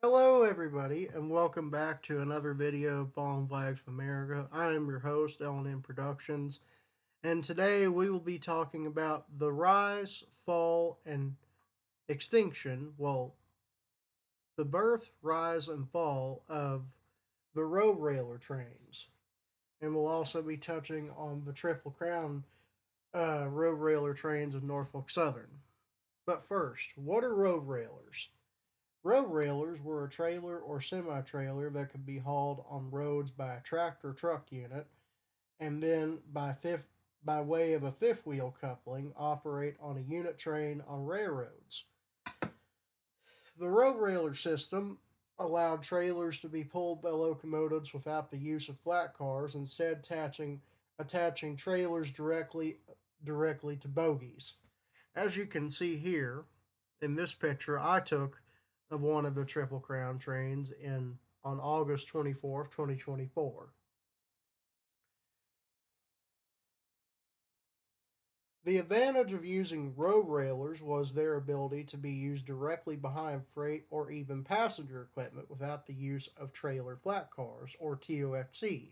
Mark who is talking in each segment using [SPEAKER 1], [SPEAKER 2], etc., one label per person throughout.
[SPEAKER 1] Hello, everybody, and welcome back to another video of Fallen Flags of America. I am your host, L&M Productions, and today we will be talking about the rise, fall, and extinction, the birth, rise, and fall of the RoadRailer trains. And we'll also be touching on the Triple Crown RoadRailer trains of Norfolk Southern. But first, what are road railers? Road railers were a trailer or semi trailer that could be hauled on roads by a tractor truck unit and then by way of a fifth wheel coupling operate on a unit train on railroads. The road railer system allowed trailers to be pulled by locomotives without the use of flat cars, instead attaching trailers directly to bogies. As you can see here in this picture I took of one of the Triple Crown trains in on August 24th, 2024. The advantage of using road railers was their ability to be used directly behind freight or even passenger equipment without the use of trailer flat cars or TOFC.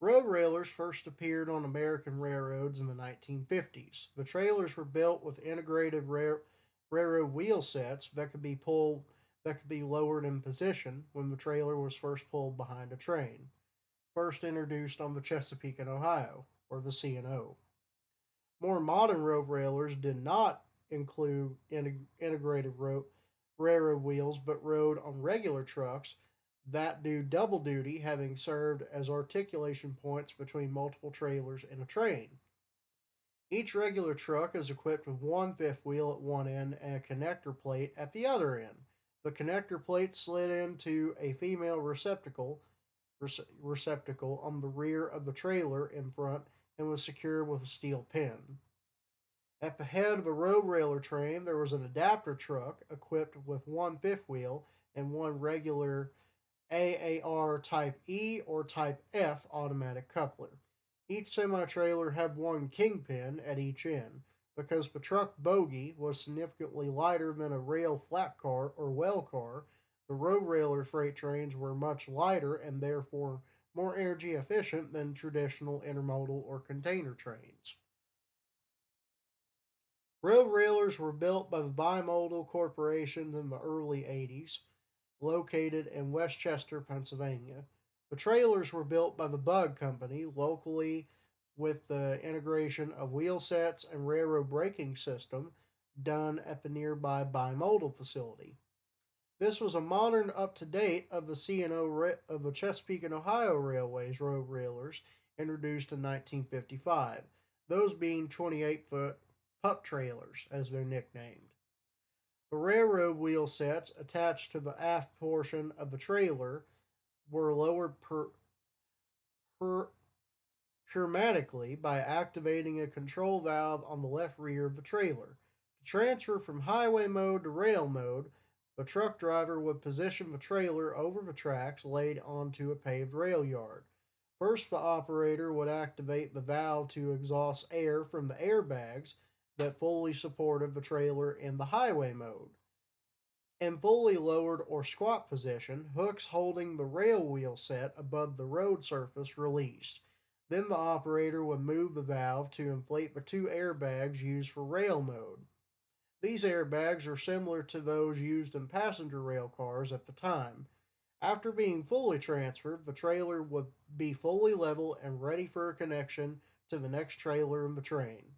[SPEAKER 1] Road railers first appeared on American railroads in the 1950s. The trailers were built with integrated railroad wheel sets that could be lowered in position when the trailer was first pulled behind a train. First introduced on the Chesapeake and Ohio, or the C&O. More modern road railers did not include integrated railroad wheels but rode on regular trucks that do double duty, having served as articulation points between multiple trailers in a train. Each regular truck is equipped with one fifth wheel at one end and a connector plate at the other end. The connector plate slid into a female receptacle on the rear of the trailer in front and was secured with a steel pin. At the head of a road railer train, there was an adapter truck equipped with one fifth wheel and one regular AAR Type E or Type F automatic coupler. Each semi trailer had one kingpin at each end. Because the truck bogie was significantly lighter than a rail flat car or well car, the road railer freight trains were much lighter and therefore more energy efficient than traditional intermodal or container trains. Road railers were built by the bimodal corporations in the early 80s, located in Westchester, Pennsylvania. The trailers were built by the Bug Company locally with the integration of wheel sets and railroad braking system done at the nearby bimodal facility. This was a modern up to date of the C&O of the Chesapeake and Ohio Railways road railers introduced in 1955, those being 28-foot pup trailers as they're nicknamed. The railroad wheel sets attached to the aft portion of the trailer were lowered per, pneumatically by activating a control valve on the left rear of the trailer. To transfer from highway mode to rail mode, the truck driver would position the trailer over the tracks laid onto a paved rail yard. First, the operator would activate the valve to exhaust air from the airbags that fully supported the trailer in the highway mode. In fully lowered or squat position, hooks holding the rail wheel set above the road surface released. Then the operator would move the valve to inflate the two airbags used for rail mode. These airbags are similar to those used in passenger rail cars at the time. After being fully transferred, the trailer would be fully level and ready for a connection to the next trailer in the train.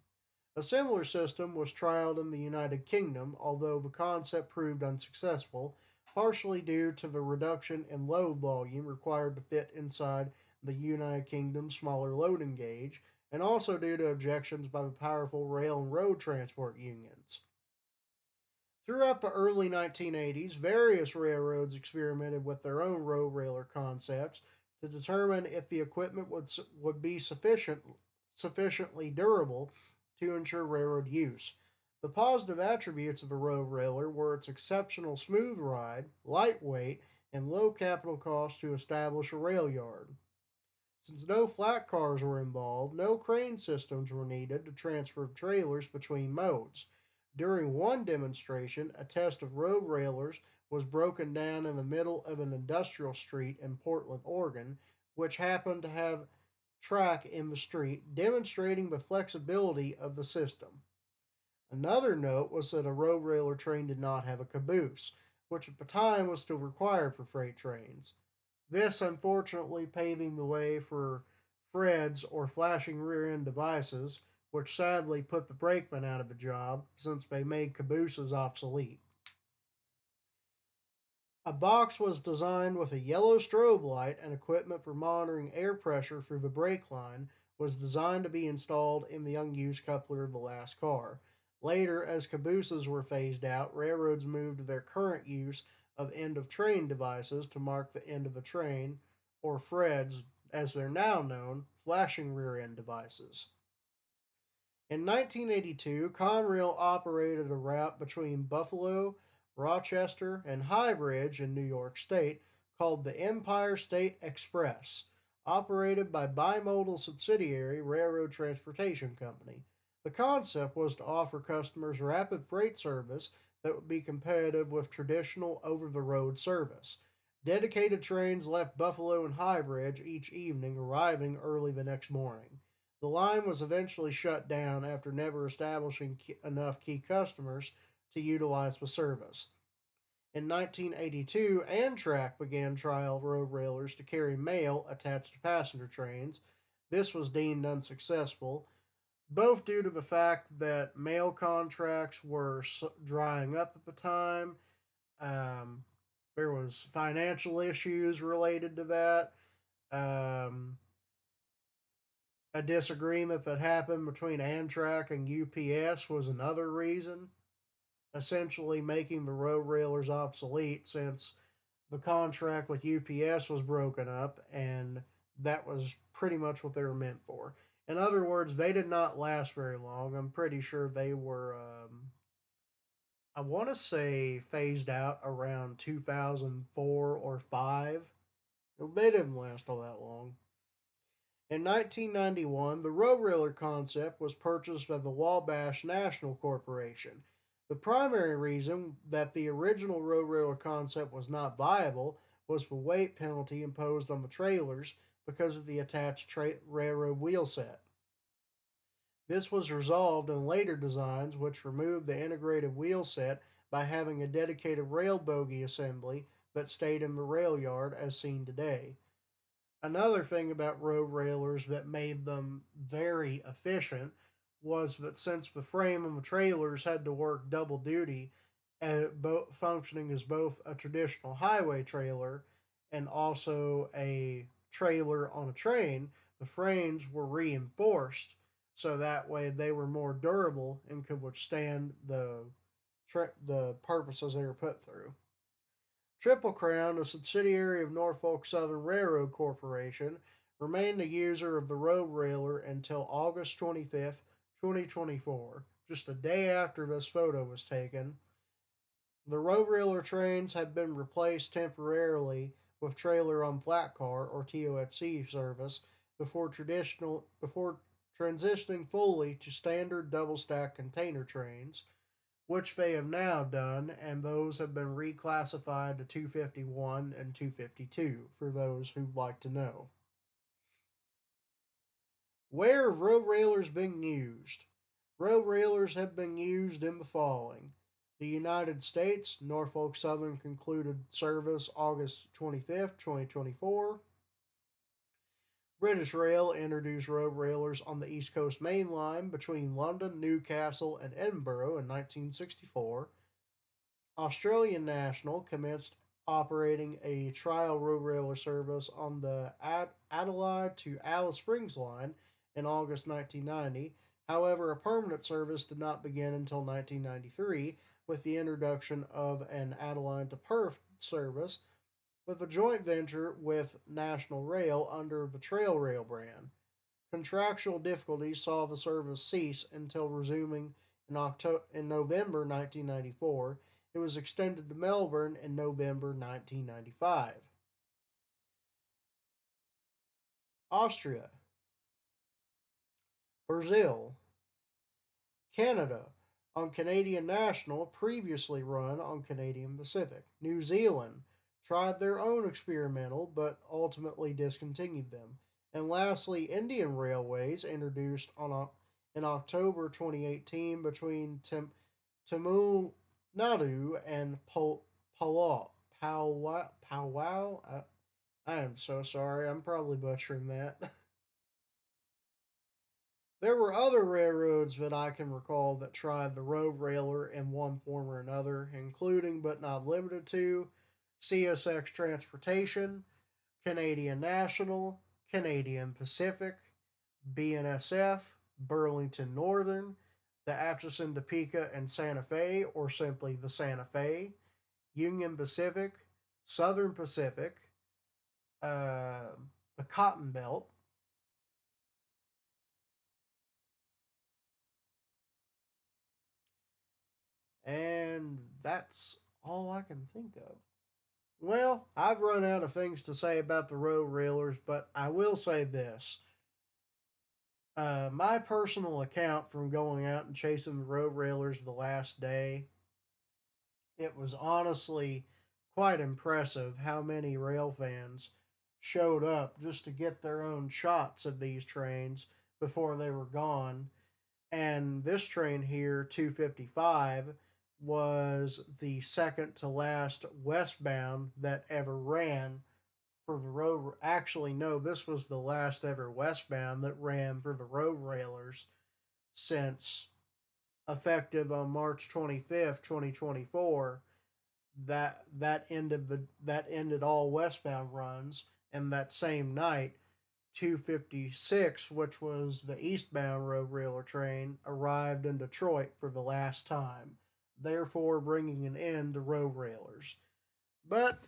[SPEAKER 1] A similar system was trialed in the United Kingdom, although the concept proved unsuccessful, partially due to the reduction in load volume required to fit inside the United Kingdom's smaller loading gauge, and also due to objections by the powerful rail and road transport unions. Throughout the early 1980s, various railroads experimented with their own road railer concepts to determine if the equipment would be sufficiently durable to ensure railroad use. The positive attributes of a road railer were its exceptional smooth ride, lightweight, and low capital cost to establish a rail yard. Since no flat cars were involved, no crane systems were needed to transfer trailers between modes. During one demonstration, a test of road railers was broken down in the middle of an industrial street in Portland, Oregon, which happened to have track in the street, demonstrating the flexibility of the system. Another note was that a road railer train did not have a caboose, which at the time was still required for freight trains. This unfortunately paving the way for Freds or flashing rear end devices, which sadly put the brakemen out of a job since they made cabooses obsolete. A box was designed with a yellow strobe light and equipment for monitoring air pressure through the brake line was designed to be installed in the unused coupler of the last car. Later, as cabooses were phased out, railroads moved to their current use of end of train devices to mark the end of a train, or FREDs, as they're now known, flashing rear end devices. In 1982, Conrail operated a route between Buffalo, Rochester, and High Bridge in New York State called the Empire State Express, operated by bimodal subsidiary Railroad Transportation Company. The concept was to offer customers rapid freight service that would be competitive with traditional over the road service. Dedicated trains left Buffalo and High Bridge each evening, arriving early the next morning. The line was eventually shut down after never establishing enough key customers to utilize the service. In 1982, Amtrak began trial road railers to carry mail attached to passenger trains. This was deemed unsuccessful, both due to the fact that mail contracts were drying up at the time. Um, there was financial issues related to that. Um, a disagreement that happened between Amtrak and UPS was another reason, essentially making the road railers obsolete since the contract with UPS was broken up and that was pretty much what they were meant for. In other words, they did not last very long. I'm pretty sure they were, I want to say, phased out around 2004 or 5. They didn't last all that long. In 1991, the RoadRailer concept was purchased by the Wabash National Corporation. The primary reason that the original RoadRailer concept was not viable was the weight penalty imposed on the trailers because of the attached railroad wheel set. This was resolved in later designs, which removed the integrated wheel set by having a dedicated rail bogie assembly that stayed in the rail yard as seen today. Another thing about road railers that made them very efficient was that since the frame of the trailers had to work double duty, functioning as both a traditional highway trailer and also a trailer on a train, the frames were reinforced so that way they were more durable and could withstand the purposes they were put through. Triple Crown, a subsidiary of Norfolk Southern Railroad Corporation, remained a user of the road railer until August 25th, 2024, just a day after this photo was taken. The road railer trains had been replaced temporarily with trailer on flat car or TOFC service before transitioning fully to standard double stack container trains, which they have now done, and those have been reclassified to 251 and 252 for those who'd like to know. Where have road railers been used? Road railers have been used in the following: the United States, Norfolk Southern concluded service August 25th, 2024. British Rail introduced road railers on the East Coast Main Line between London, Newcastle, and Edinburgh in 1964. Australian National commenced operating a trial road railer service on the Adelaide to Alice Springs line in August 1990. However, a permanent service did not begin until 1993 with the introduction of an Adelaide to Perth service with a joint venture with National Rail under the Trail Rail brand. Contractual difficulties saw the service cease until resuming in November 1994. It was extended to Melbourne in November 1995. Austria, Brazil, Canada. on Canadian National, previously run on Canadian Pacific. New Zealand tried their own experimental but ultimately discontinued them. And lastly, Indian Railways introduced in October 2018 between Tamil Nadu and Powwow. I am so sorry. I'm probably butchering that. There were other railroads that I can recall that tried the road railer in one form or another, including but not limited to CSX Transportation, Canadian National, Canadian Pacific, BNSF, Burlington Northern, the Atchison, Topeka, and Santa Fe, or simply the Santa Fe, Union Pacific, Southern Pacific, uh, the Cotton Belt, and that's all I can think of. Well, I've run out of things to say about the road railers, but I will say this. My personal account from going out and chasing the road railers the last day, it was honestly quite impressive how many rail fans showed up just to get their own shots of these trains before they were gone. And this train here, 255, was the second to last westbound that ever ran for the road. Actually, no, this was the last ever westbound that ran for the road railers since effective on March 25th, 2024. That ended all westbound runs, and that same night 256, which was the eastbound road railer train, arrived in Detroit for the last time, therefore bringing an end to road railers. But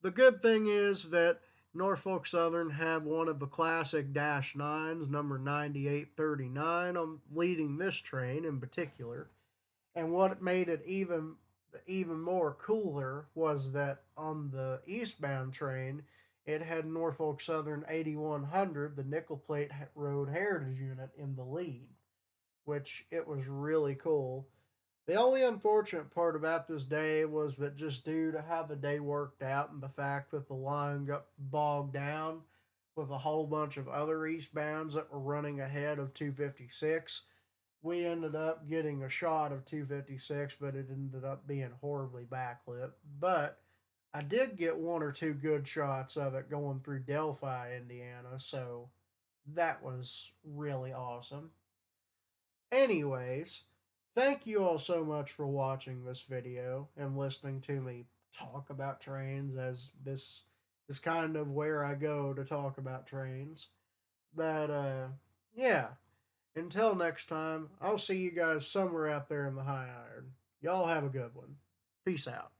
[SPEAKER 1] the good thing is that Norfolk Southern had one of the classic Dash 9s, number 9839, on leading this train in particular. And what made it even more cooler was that on the eastbound train, it had Norfolk Southern 8100, the nickel plate road heritage unit, in the lead, which it was really cool. The only unfortunate part about this day was that just due to how the day worked out and the fact that the line got bogged down with a whole bunch of other eastbounds that were running ahead of 256, we ended up getting a shot of 256, but it ended up being horribly backlit. But I did get one or two good shots of it going through Delphi, Indiana, so that was really awesome. Anyways, thank you all so much for watching this video and listening to me talk about trains, as this is kind of where I go to talk about trains. But yeah, until next time, I'll see you guys somewhere out there in the high iron. Y'all have a good one. Peace out.